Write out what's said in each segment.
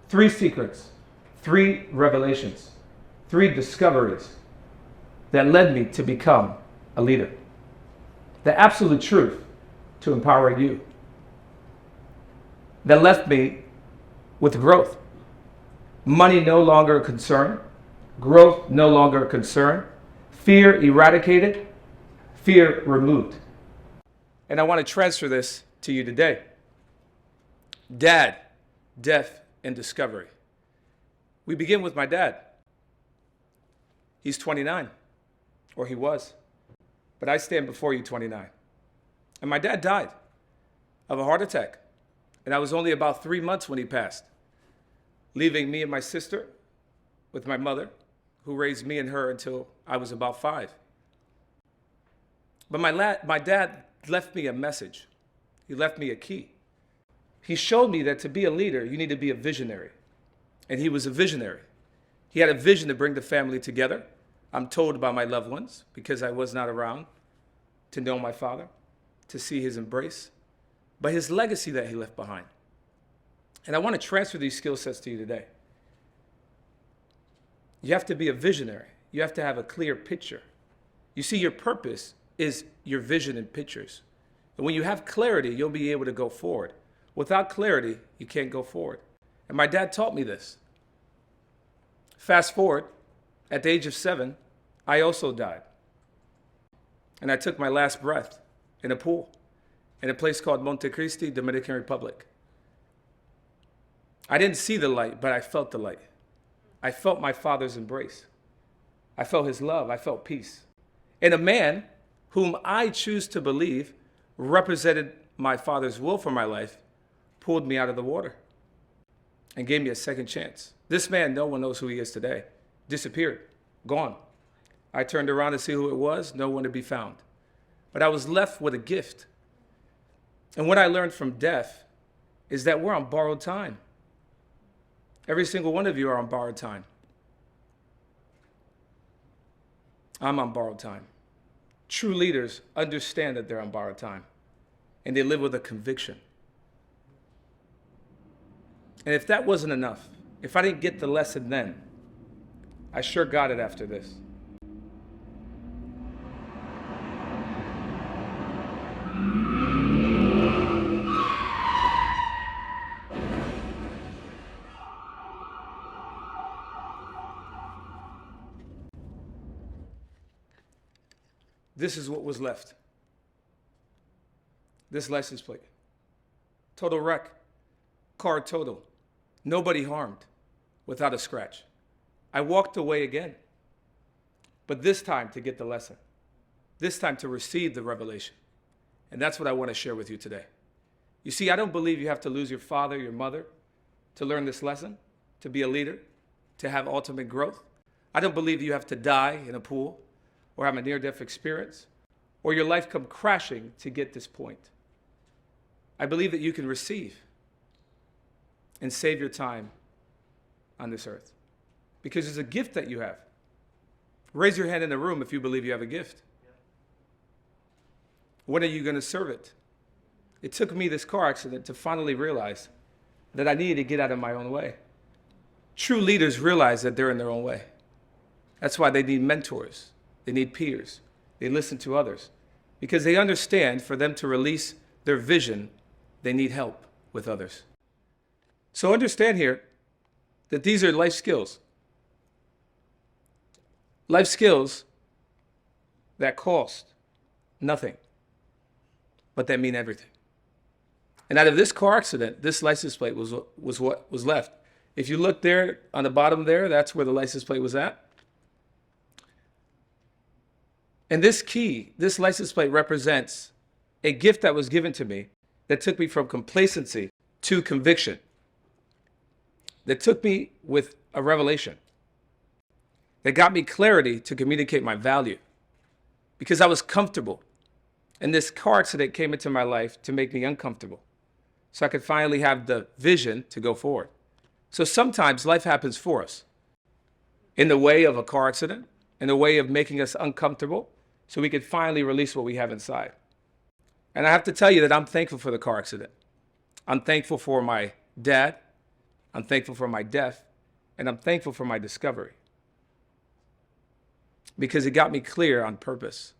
3 secrets, 3 revelations, 3 discoveries that led me to become a leader. The absolute truth to empower you. That left me with growth. Money no longer a concern. Growth no longer a concern. Fear eradicated. Fear removed. And I want to transfer this to you today. Dad, death, and discovery. We begin with my dad. He's 29, or he was. But I stand before you 29. And my dad died of a heart attack. And I was only about 3 months when he passed, leaving me and my sister with my mother, who raised me and her until I was about 5. But my dad left me a message. He left me a key. He showed me that to be a leader, you need to be a visionary. And he was a visionary. He had a vision to bring the family together. I'm told by my loved ones, because I was not around to know my father, to see his embrace, but his legacy that he left behind. And I want to transfer these skill sets to you today. You have to be a visionary. You have to have a clear picture. You see, your purpose is your vision and pictures. And when you have clarity, you'll be able to go forward. Without clarity, you can't go forward. And my dad taught me this. Fast forward, at the age of 7, I also died. And I took my last breath in a pool in a place called Montecristi, Dominican Republic. I didn't see the light, but I felt the light. I felt my father's embrace. I felt his love. I felt peace. And a man whom I choose to believe represented my father's will for my life pulled me out of the water and gave me a second chance. This man, no one knows who he is today, disappeared, gone. I turned around to see who it was, no one to be found. But I was left with a gift. And what I learned from death is that we're on borrowed time. Every single one of you are on borrowed time. I'm on borrowed time. True leaders understand that they're on borrowed time, and they live with a conviction. And if that wasn't enough, if I didn't get the lesson then, I sure got it after this. This is what was left. This license plate. Total wreck. Car total. Nobody harmed. Without a scratch. I walked away again. But this time to get the lesson. This time to receive the revelation. And that's what I want to share with you today. You see, I don't believe you have to lose your father, your mother, to learn this lesson, to be a leader, to have ultimate growth. I don't believe you have to die in a pool or have a near-death experience, or your life come crashing to get this point. I believe that you can receive and save your time on this earth, because it's a gift that you have. Raise your hand in the room if you believe you have a gift. When are you going to serve it? It took me this car accident to finally realize that I needed to get out of my own way. True leaders realize that they're in their own way. That's why they need mentors. They need peers. They listen to others because they understand for them to release their vision, they need help with others. So understand here that these are life skills. Life skills that cost nothing, but that mean everything. And out of this car accident, this license plate was what was left. If you look there on the bottom there, that's where the license plate was at. And this key, this license plate represents a gift that was given to me that took me from complacency to conviction. That took me with a revelation. That got me clarity to communicate my value. Because I was comfortable. And this car accident came into my life to make me uncomfortable. So I could finally have the vision to go forward. So sometimes life happens for us. In the way of a car accident, in the way of making us uncomfortable, so we could finally release what we have inside. And I have to tell you that I'm thankful for the car accident. I'm thankful for my dad. I'm thankful for my death, and I'm thankful for my discovery because it got me clear on purpose.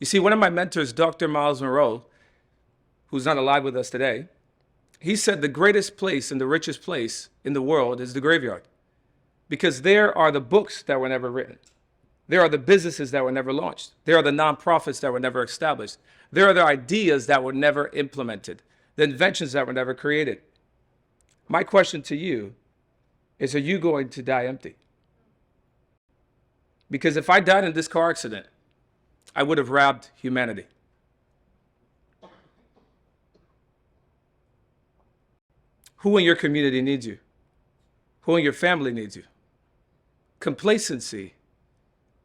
You see, one of my mentors, Dr. Miles Monroe, who's not alive with us today, he said the greatest place and the richest place in the world is the graveyard because there are the books that were never written. There are the businesses that were never launched. There are the nonprofits that were never established. There are the ideas that were never implemented, the inventions that were never created. My question to you is, are you going to die empty? Because if I died in this car accident, I would have robbed humanity. Who in your community needs you? Who in your family needs you? Complacency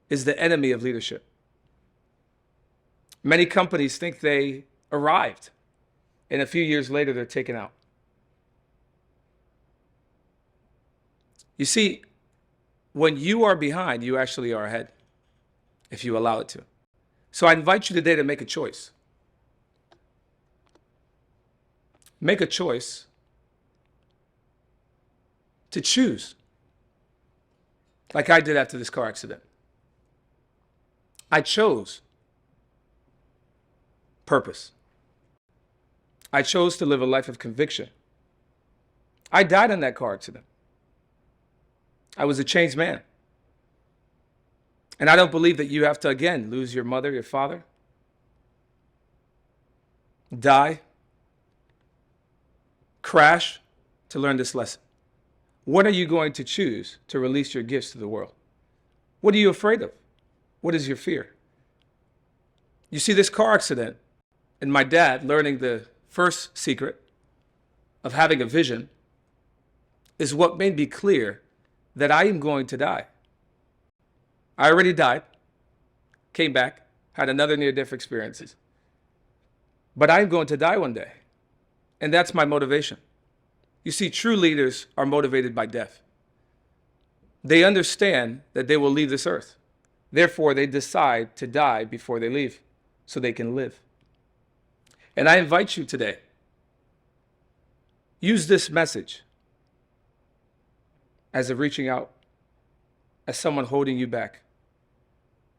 is the enemy of leadership. Many companies think they arrived, and a few years later, they're taken out. You see, when you are behind, you actually are ahead, if you allow it to. So I invite you today to make a choice. Make a choice to choose, like I did after this car accident. I chose purpose. I chose to live a life of conviction. I died in that car accident. I was a changed man. And I don't believe that you have to, again, lose your mother, your father, die, crash to learn this lesson. When are you going to choose to release your gifts to the world? What are you afraid of? What is your fear? You see, this car accident and my dad learning the first secret of having a vision is what made me clear that I am going to die. I already died, came back, had another near-death experiences. But I'm going to die one day. And that's my motivation. You see, true leaders are motivated by death. They understand that they will leave this earth. Therefore, they decide to die before they leave so they can live. And I invite you today, use this message as a reaching out, as someone holding you back,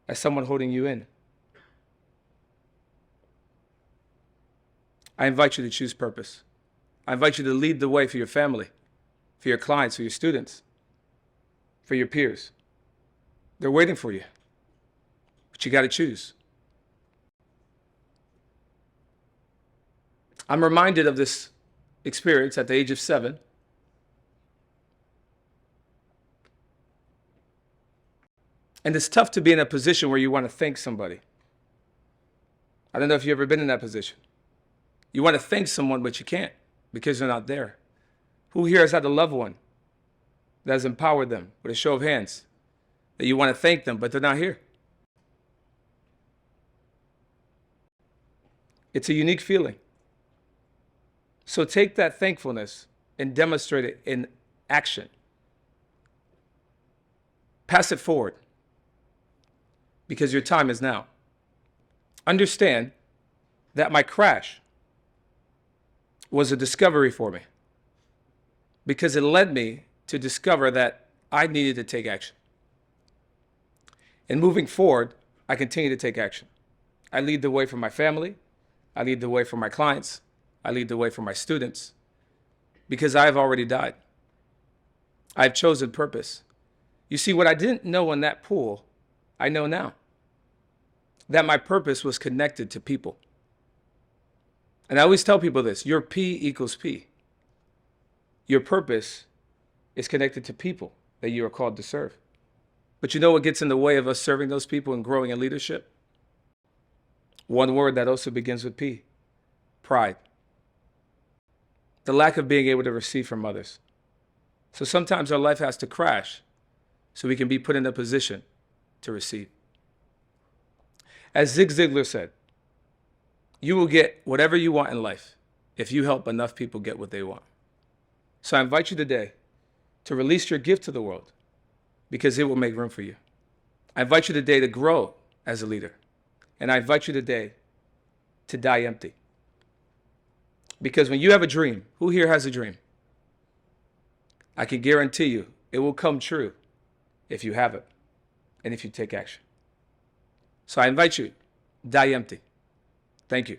as someone holding you in. I invite you to choose purpose. I invite you to lead the way for your family, for your clients, for your students, for your peers. They're waiting for you, but you got to choose. I'm reminded of this experience at the age of 7. And it's tough to be in a position where you want to thank somebody. I don't know if you've ever been in that position. You want to thank someone, but you can't because they're not there. Who here has had a loved one that has empowered them with a show of hands that you want to thank them, but they're not here? It's a unique feeling. So take that thankfulness and demonstrate it in action. Pass it forward because your time is now. Understand that my crash was a discovery for me because it led me to discover that I needed to take action. And moving forward, I continue to take action. I lead the way for my family. I lead the way for my clients. I lead the way for my students because I have already died. I've chosen purpose. You see, what I didn't know in that pool, I know now. That my purpose was connected to people. And I always tell people this, your P equals P. Your purpose is connected to people that you are called to serve. But you know what gets in the way of us serving those people and growing in leadership? One word that also begins with P, pride. The lack of being able to receive from others. So sometimes our life has to crash so we can be put in a position to receive. As Zig Ziglar said, you will get whatever you want in life if you help enough people get what they want. So I invite you today to release your gift to the world because it will make room for you. I invite you today to grow as a leader. And I invite you today to die empty. Because when you have a dream, who here has a dream? I can guarantee you it will come true if you have it and if you take action. So I invite you, die empty. Thank you.